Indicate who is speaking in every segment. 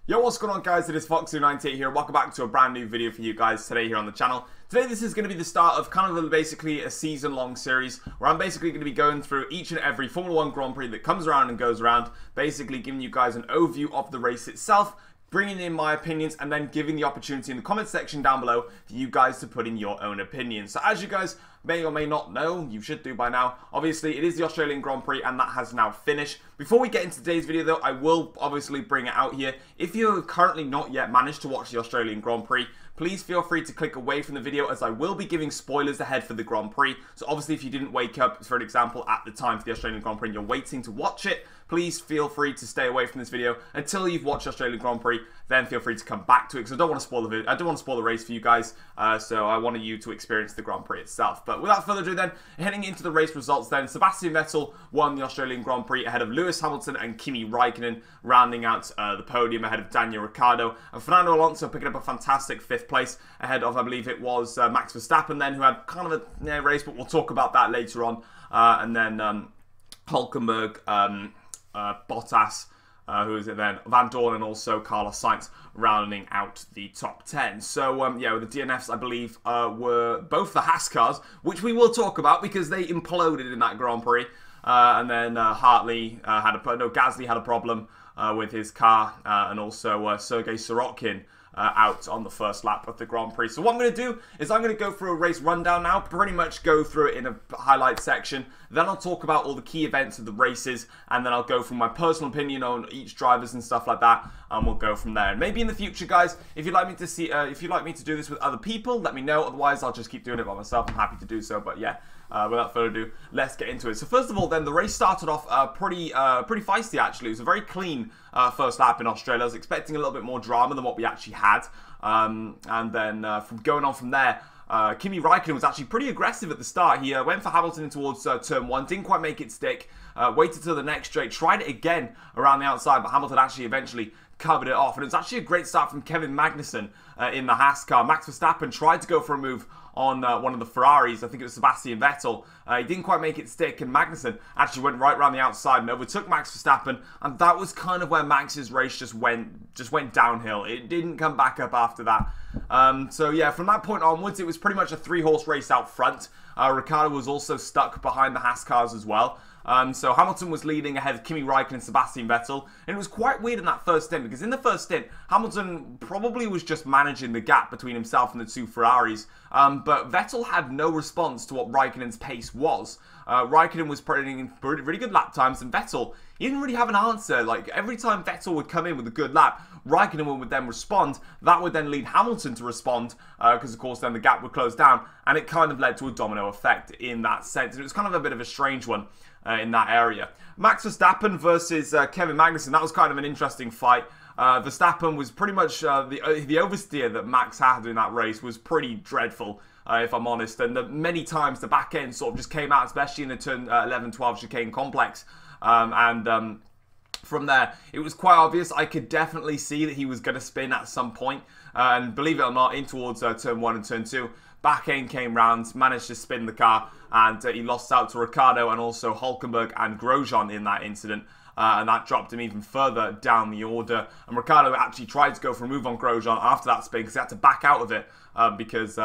Speaker 1: Yo, what's going on guys, it is Foxu98 here. Welcome back to a brand new video for you guys today here on the channel. Today this is going to be the start of kind of basically a season-long series where I'm basically going to be going through each and every Formula 1 Grand Prix that comes around and goes around, basically giving you guys an overview of the race itself, bringing in my opinions, and then giving the opportunity in the comment section down below for you guys to put in your own opinions. So as you guys may or may not know, you should do by now, obviously it is the Australian Grand Prix and that has now finished. Before we get into today's video though, I will obviously bring it out here. If you have currently not yet managed to watch the Australian Grand Prix, please feel free to click away from the video as I will be giving spoilers ahead for the Grand Prix. So obviously if you didn't wake up, for an example, at the time for the Australian Grand Prix and you're waiting to watch it, please feel free to stay away from this video until you've watched the Australian Grand Prix. Then feel free to come back to it because I don't want to spoil the video. I don't want to spoil the race for you guys. So I wanted you to experience the Grand Prix itself. But without further ado then, heading into the race results then, Sebastian Vettel won the Australian Grand Prix ahead of Lewis Hamilton and Kimi Raikkonen, rounding out the podium ahead of Daniel Ricciardo. And Fernando Alonso picking up a fantastic 5th place ahead of, I believe it was Max Verstappen then, who had kind of a race, but we'll talk about that later on. And then Hulkenberg, Bottas, who is it then? Van Dorn and also Carlos Sainz rounding out the top 10. So, yeah, the DNFs, I believe, were both the Haas cars, which we will talk about because they imploded in that Grand Prix. And then Gasly had a problem with his car, and also Sergei Sorokin out on the first lap of the Grand Prix. So what I'm going to do is I'm going to go through a race rundown now, pretty much go through it in a highlight section. Then I'll talk about all the key events of the races, and then I'll go from my personal opinion on each drivers and stuff like that, and we'll go from there. And maybe in the future, guys, if you'd like me to see, if you'd like me to do this with other people, let me know. Otherwise, I'll just keep doing it by myself. I'm happy to do so. But yeah, without further ado, let's get into it. So first of all, then the race started off pretty feisty actually. It was a very clean first lap in Australia. I was expecting a little bit more drama than what we actually had, and then from going on from there. Kimi Raikkonen was actually pretty aggressive at the start. He went for Hamilton towards turn 1, didn't quite make it stick, waited till the next straight, tried it again around the outside, but Hamilton actually eventually covered it off. And it was actually a great start from Kevin Magnussen in the Haas car. Max Verstappen tried to go for a move on one of the Ferraris. I think it was Sebastian Vettel. He didn't quite make it stick, and Magnussen actually went right around the outside and overtook Max Verstappen, and that was kind of where Max's race just went downhill. It didn't come back up after that. So yeah, from that point onwards, it was pretty much a 3-horse race out front. Ricciardo was also stuck behind the Haas cars as well. So Hamilton was leading ahead of Kimi Raikkonen and Sebastian Vettel, and it was quite weird in that first stint, because in the first stint, Hamilton probably was just managing the gap between himself and the two Ferraris, but Vettel had no response to what Raikkonen's pace was. Raikkonen was putting in really good lap times, and Vettel, he didn't really have an answer. Like, every time Vettel would come in with a good lap, Raikkonen would then respond. That would then lead Hamilton to respond, because of course then the gap would close down, and it kind of led to a domino effect in that sense. And it was kind of a bit of a strange one in that area. Max Verstappen versus Kevin Magnussen, that was kind of an interesting fight. Verstappen was pretty much the oversteer that Max had in that race was pretty dreadful, if I'm honest, and many times the back end sort of just came out, especially in the turn 11-12 chicane complex, from there, it was quite obvious. I could definitely see that he was going to spin at some point, and believe it or not, in towards turn 1 and turn 2, back end came round, managed to spin the car, and he lost out to Ricciardo and also Hulkenberg and Grosjean in that incident. And that dropped him even further down the order. And Ricciardo actually tried to go for a move on Grosjean after that spin because he had to back out of it because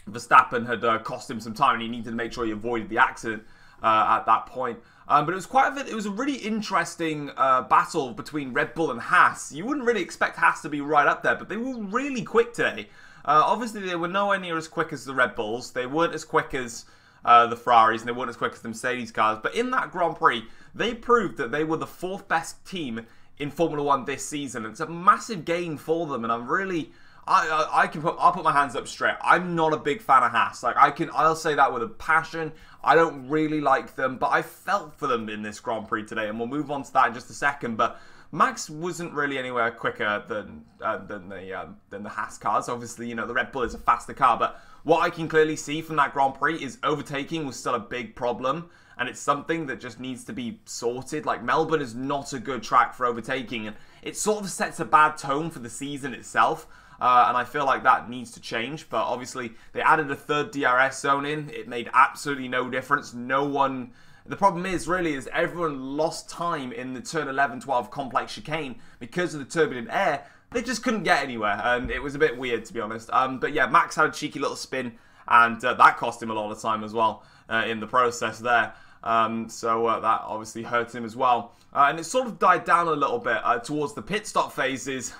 Speaker 1: Verstappen had cost him some time and he needed to make sure he avoided the accident at that point. But it was a really interesting battle between Red Bull and Haas. You wouldn't really expect Haas to be right up there, but they were really quick today. Obviously, they were nowhere near as quick as the Red Bulls. They weren't as quick as the Ferraris, and they weren't as quick as the Mercedes cars. But in that Grand Prix, they proved that they were the 4th best team in Formula 1 this season. It's a massive gain for them, and I'm really... I'll put my hands up straight. I'm not a big fan of Haas. Like, I'll say that with a passion. I don't really like them, but I felt for them in this Grand Prix today, and we'll move on to that in just a second. But Max wasn't really anywhere quicker than the Haas cars. Obviously, you know, the Red Bull is a faster car, but what I can clearly see from that Grand Prix is overtaking was still a big problem, and it's something that just needs to be sorted. Like, Melbourne is not a good track for overtaking, and it sort of sets a bad tone for the season itself. And I feel like that needs to change, but obviously they added a 3rd DRS zone in. It made absolutely no difference. No one The problem is, really, is everyone lost time in the turn 11-12 complex chicane because of the turbulent air. They just couldn't get anywhere, and it was a bit weird, to be honest. But yeah, Max had a cheeky little spin, and that cost him a lot of time as well in the process there. So that obviously hurt him as well. And it sort of died down a little bit towards the pit stop phases,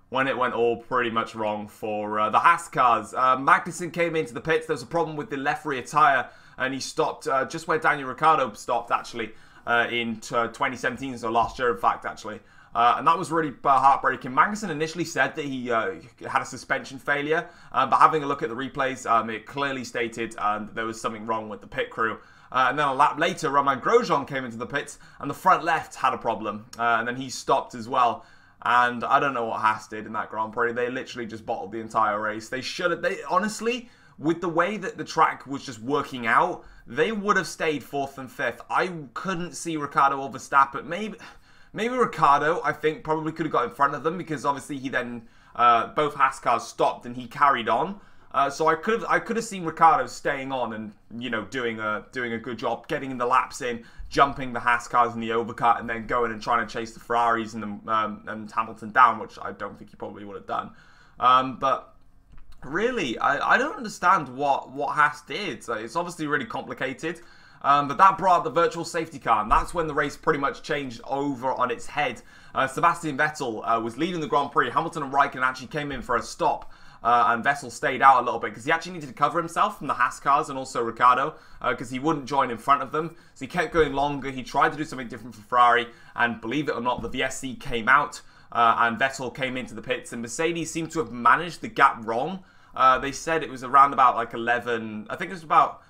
Speaker 1: when it went all pretty much wrong for the Haas cars. Magnussen came into the pits. There was a problem with the left rear tyre, and he stopped just where Daniel Ricciardo stopped, actually, in 2017, so last year, in fact, actually. And that was really heartbreaking. Magnussen initially said that he had a suspension failure, but having a look at the replays, it clearly stated that there was something wrong with the pit crew. And then a lap later, Romain Grosjean came into the pits, and the front left had a problem, and then he stopped as well. And I don't know what Haas did in that Grand Prix. They literally just bottled the entire race. They should have. They honestly, with the way that the track was just working out, they would have stayed 4th and 5th. I couldn't see Ricciardo or Verstappen. Maybe Ricciardo, I think, probably could have got in front of them, because obviously he then both Haas cars stopped and he carried on. So I could have seen Ricciardo staying on and, you know, doing a good job, getting the laps in, jumping the Haas cars in the overcut, and then going and trying to chase the Ferraris and Hamilton down, which I don't think he probably would have done. But really, I don't understand what Haas did. So it's obviously really complicated. But that brought up the virtual safety car, and that's when the race pretty much changed over on its head. Sebastian Vettel was leading the Grand Prix. Hamilton and Raikkonen actually came in for a stop. And Vettel stayed out a little bit because he actually needed to cover himself from the Haas cars and also Ricciardo, because he wouldn't join in front of them. So he kept going longer. He tried to do something different for Ferrari, and believe it or not, the VSC came out and Vettel came into the pits, and Mercedes seemed to have managed the gap wrong. They said it was around about like 11, I think it was about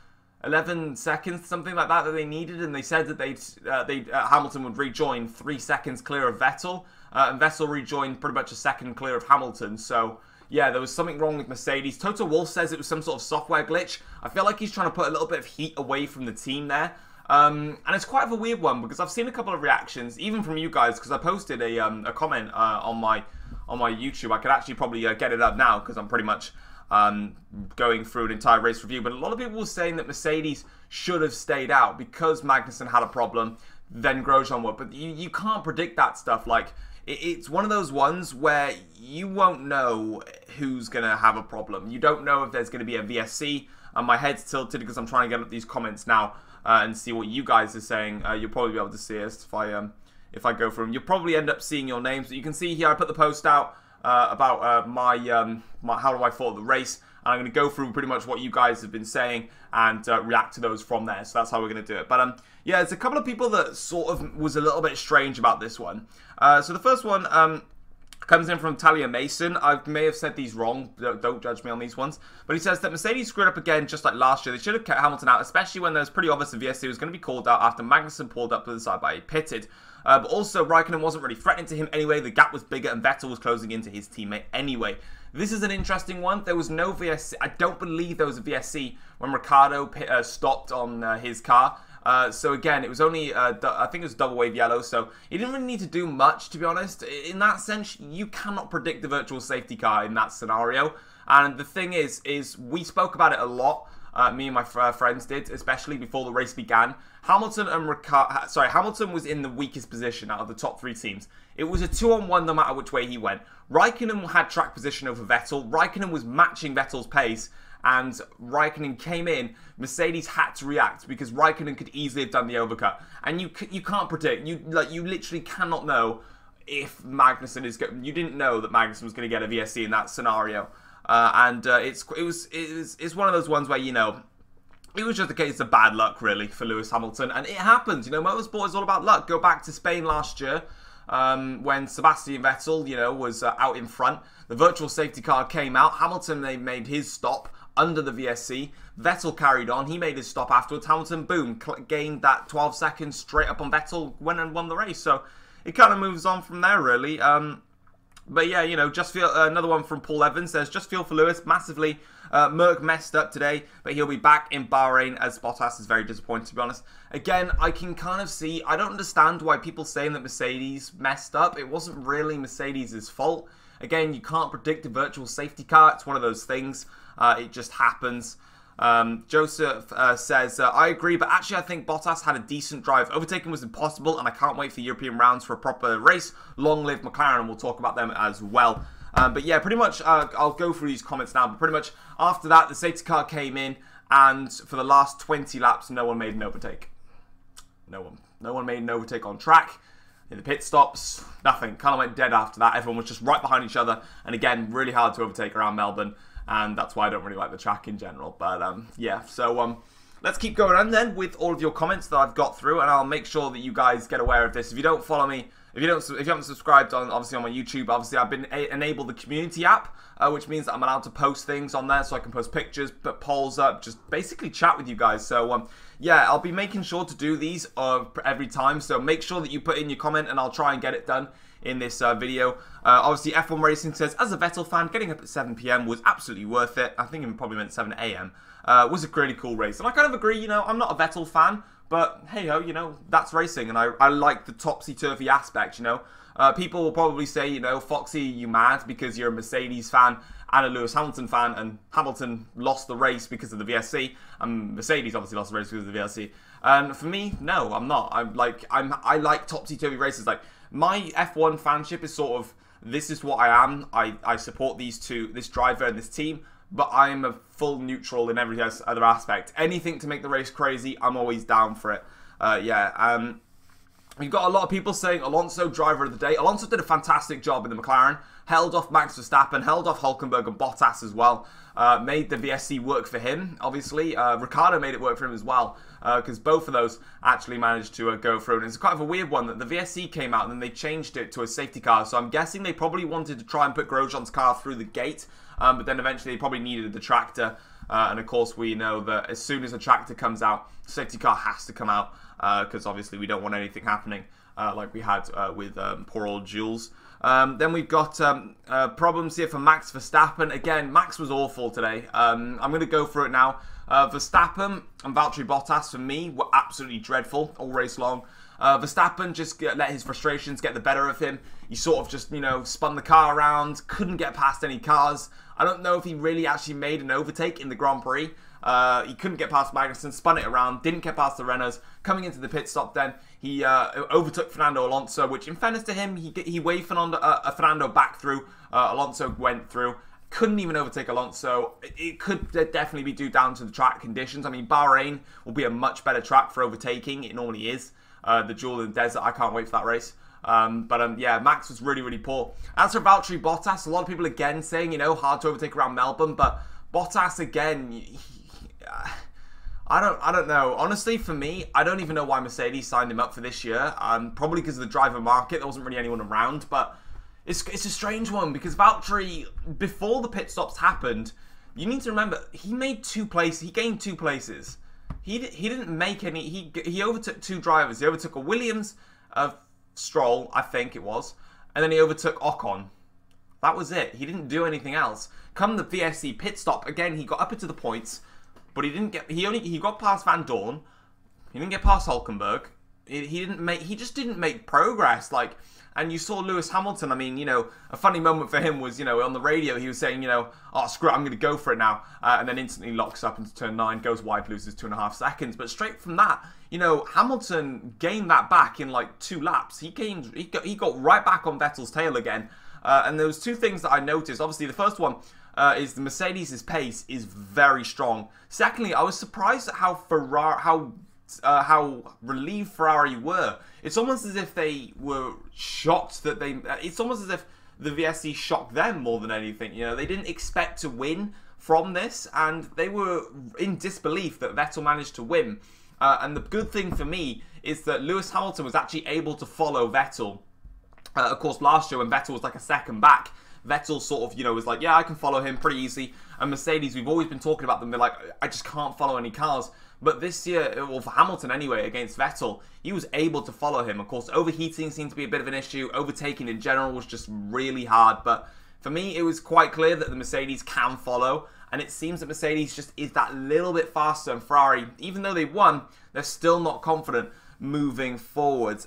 Speaker 1: 11 seconds, something like that they needed, and they said that Hamilton would rejoin 3 seconds clear of Vettel, and Vettel rejoined pretty much a second clear of Hamilton. So yeah, there was something wrong with Mercedes. Toto Wolff says it was some sort of software glitch. I feel like he's trying to put a little bit of heat away from the team there. And it's quite of a weird one, because I've seen a couple of reactions, even from you guys, because I posted a comment on my YouTube. I could actually probably get it up now, because I'm pretty much going through an entire race review. But a lot of people were saying that Mercedes should have stayed out because Magnussen had a problem, then Grosjean would. But you can't predict that stuff. Like, it's one of those ones where you won't know who's going to have a problem. You don't know if there's going to be a VSC. My head's tilted because I'm trying to get up these comments now and see what you guys are saying. You'll probably be able to see us if I go through them. You'll probably end up seeing your names. But you can see here I put the post out about my how do I thought of the race. And I'm going to go through pretty much what you guys have been saying and react to those from there. So that's how we're going to do it. But yeah, there's a couple of people that sort of was a little bit strange about this one. So the first one comes in from Talia Mason. I may have said these wrong. Don't judge me on these ones. But he says that Mercedes screwed up again just like last year. They should have kept Hamilton out, especially when there's pretty obvious the VSC was going to be called out after Magnussen pulled up to the side by he pitted. But also, Raikkonen wasn't really threatening to him anyway. The gap was bigger, and Vettel was closing into his teammate anyway. This is an interesting one. There was no VSC. I don't believe there was a VSC when Ricciardo stopped on his car. So again, it was only, I think it was double wave yellow, so he didn't really need to do much, to be honest. In that sense, you cannot predict the virtual safety car in that scenario. And the thing is we spoke about it a lot. Me and my friends did, especially before the race began. Hamilton was in the weakest position out of the top 3 teams. It was a 2-on-1 no matter which way he went. Raikkonen had track position over Vettel. Raikkonen was matching Vettel's pace, and Raikkonen came in. Mercedes had to react because Raikkonen could easily have done the overcut. And you can't predict. You literally cannot know if Magnussen is. You didn't know that Magnussen was going to get a VSC in that scenario. It's one of those ones where, you know, it was just a case of bad luck, really, for Lewis Hamilton. And it happens. You know, motorsport is all about luck. Go back to Spain last year when Sebastian Vettel, you know, was out in front. The virtual safety car came out. Hamilton, they made his stop under the VSC. Vettel carried on. He made his stop afterwards. Hamilton, boom, gained that 12 seconds straight up on Vettel, went and won the race. So it kind of moves on from there, really. But yeah, you know, just feel another one from Paul Evans says, just feel for Lewis massively. Merck messed up today, but he'll be back in Bahrain, as Bottas is very disappointed, to be honest. Again, I can kind of see, I don't understand why people saying that Mercedes messed up. It wasn't really Mercedes' fault. Again, you can't predict a virtual safety car. It's one of those things. It just happens. Joseph says, I agree, but actually I think Bottas had a decent drive. Overtaking was impossible, and I can't wait for European rounds for a proper race. Long live McLaren, and we'll talk about them as well. But yeah, pretty much, I'll go through these comments now, but pretty much after that, the safety car came in, and for the last 20 laps, no one made an overtake. No one. No one made an overtake on track. In the pit stops, nothing. Kind of went dead after that. Everyone was just right behind each other, and again, really hard to overtake around Melbourne. And that's why I don't really like the track in general. But yeah, so let's keep going on then with all of your comments that I've got through, and I'll make sure that you guys get aware of this. If you don't follow me, if you haven't subscribed on obviously on my YouTube, obviously I've been enabled the community app, which means that I'm allowed to post things on there, so I can post pictures, put polls up, just basically chat with you guys. So yeah, I'll be making sure to do these every time. So make sure that you put in your comment, and I'll try and get it done in this video. Obviously, F1 Racing says, as a Vettel fan, getting up at 7 PM was absolutely worth it. I think it probably meant 7 AM. Was a really cool race. And I kind of agree, you know, I'm not a Vettel fan, but hey-ho, you know, that's racing, and I like the topsy-turvy aspect, you know. People will probably say, you know, Foxy, you mad because you're a Mercedes fan and a Lewis Hamilton fan, and Hamilton lost the race because of the VSC, and Mercedes obviously lost the race because of the VSC. And for me, no, I'm not. I like topsy-turvy races. Like, my F1 fanship is sort of, this is what I am. I support these two, this driver and this team, but I'm a full neutral in every other aspect. Anything to make the race crazy, I'm always down for it. Yeah, we've got a lot of people saying Alonso, driver of the day. Alonso did a fantastic job in the McLaren. Held off Max Verstappen, held off Hülkenberg and Bottas as well. Made the VSC work for him, obviously. Ricciardo made it work for him as well, because both of those actually managed to go through. And it's kind of a weird one that the VSC came out and then they changed it to a safety car. So I'm guessing they probably wanted to try and put Grosjean's car through the gate, but then eventually they probably needed the tractor. And of course we know that as soon as a tractor comes out, the safety car has to come out, because obviously we don't want anything happening like we had with poor old Jules. Then we've got problems here for Max Verstappen. Again, Max was awful today. I'm going to go through it now. Verstappen and Valtteri Bottas, for me, were absolutely dreadful all race long. Verstappen just let his frustrations get the better of him. He sort of just, you know, spun the car around, couldn't get past any cars. I don't know if he really actually made an overtake in the Grand Prix. He couldn't get past Magnussen, spun it around, didn't get past the Renaults. Coming into the pit stop then, he overtook Fernando Alonso, which in fairness to him, he waved Fernando back through. Alonso went through. Couldn't even overtake Alonso. It could definitely be due down to the track conditions. I mean, Bahrain will be a much better track for overtaking. It normally is. The Jewel in the Desert, I can't wait for that race. Yeah, Max was really, really poor. As for Valtteri Bottas, a lot of people again saying, you know, hard to overtake around Melbourne, but Bottas again, I don't know. Honestly, for me, I don't even know why Mercedes signed him up for this year. Probably because of the driver market. There wasn't really anyone around, but it's a strange one because Valtteri, before the pit stops happened, you need to remember he made 2 places. He gained 2 places. He didn't make any. He overtook 2 drivers. He overtook a Williams, Stroll, I think it was, and then he overtook Ocon. That was it. He didn't do anything else. Come the VSC pit stop again, he got up into the points, but he didn't get. He got past Van Dorn. He didn't get past Hülkenberg. He just didn't make progress. Like, and you saw Lewis Hamilton. I mean, you know, a funny moment for him was, you know, on the radio he was saying, you know, oh screw it, I'm going to go for it now, and then instantly locks up into turn 9, goes wide, loses 2.5 seconds. But straight from that, you know, Hamilton gained that back in like 2 laps. He got right back on Vettel's tail again. And there was 2 things that I noticed. Obviously, the first one is the Mercedes' pace is very strong. Secondly, I was surprised at how relieved Ferrari were. It's almost as if they were shocked that it's almost as if the VSC shocked them more than anything. You know, they didn't expect to win from this, and they were in disbelief that Vettel managed to win. And the good thing for me is that Lewis Hamilton was actually able to follow Vettel. Of course, last year when Vettel was like a second back, Vettel sort of, you know, was like, yeah, I can follow him pretty easy. And Mercedes, we've always been talking about them. They're like, I just can't follow any cars. But this year, well, for Hamilton anyway, against Vettel, he was able to follow him. Of course, overheating seemed to be a bit of an issue. Overtaking in general was just really hard. But for me, it was quite clear that the Mercedes can follow. And it seems that Mercedes just is that little bit faster than Ferrari. Even though they won, they're still not confident moving forwards.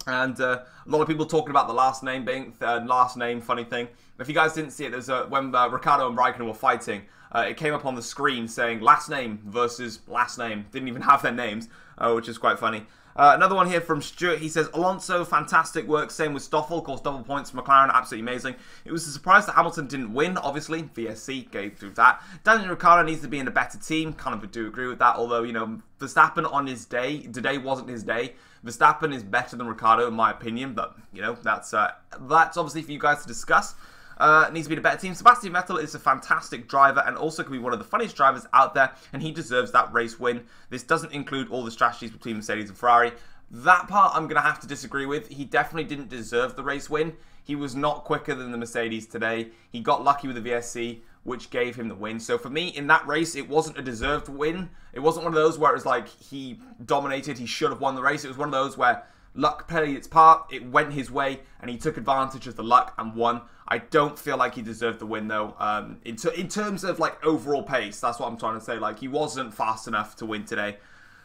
Speaker 1: And a lot of people talking about the last name being last name. Funny thing, if you guys didn't see it, there's when Ricciardo and Raikkonen were fighting, it came up on the screen saying last name versus last name. Didn't even have their names, which is quite funny. Another one here from Stuart. He says, Alonso, fantastic work. Same with Stoffel. Of course, double points for McLaren. Absolutely amazing. It was a surprise that Hamilton didn't win, obviously. VSC gave through that. Daniel Ricciardo needs to be in a better team. Kind of do agree with that. Although, you know, Verstappen on his day, today wasn't his day. Verstappen is better than Ricciardo, in my opinion. But, you know, that's obviously for you guys to discuss. Needs to be a better team. Sebastian Vettel is a fantastic driver and also can be one of the funniest drivers out there, and he deserves that race win. This doesn't include all the strategies between Mercedes and Ferrari. That part I'm going to have to disagree with. He definitely didn't deserve the race win. He was not quicker than the Mercedes today. He got lucky with the VSC, which gave him the win. So for me, in that race, it wasn't a deserved win. It wasn't one of those where it was like he dominated, he should have won the race. It was one of those where luck played its part, it went his way, and he took advantage of the luck and won. I don't feel like he deserved the win, though. In terms of, like, overall pace, that's what I'm trying to say. Like, he wasn't fast enough to win today.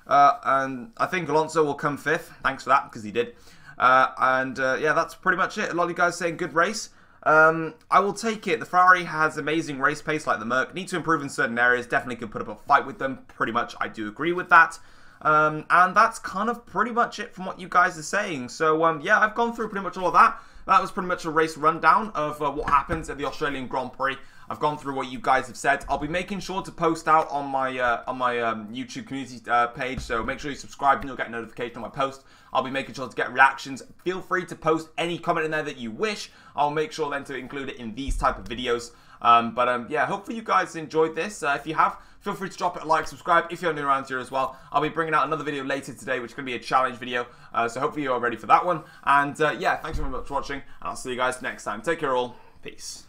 Speaker 1: And I think Alonso will come 5th. Thanks for that, because he did. Yeah, that's pretty much it. A lot of you guys saying good race. I will take it. The Ferrari has amazing race pace, like the Merc. Need to improve in certain areas. Definitely can put up a fight with them. Pretty much, I do agree with that. And that's kind of pretty much it from what you guys are saying. So, yeah, I've gone through pretty much all of that. That was pretty much a race rundown of what happens at the Australian Grand Prix. I've gone through what you guys have said. I'll be making sure to post out on my YouTube community page, so make sure you subscribe and you'll get a notification on my post. I'll be making sure to get reactions. Feel free to post any comment in there that you wish. I'll make sure then to include it in these type of videos. Yeah, hopefully you guys enjoyed this. If you have, feel free to drop it a like, subscribe if you're new around here as well. I'll be bringing out another video later today, which is going to be a challenge video. So hopefully you're ready for that one. And yeah, thanks very much for watching. And I'll see you guys next time. Take care all. Peace.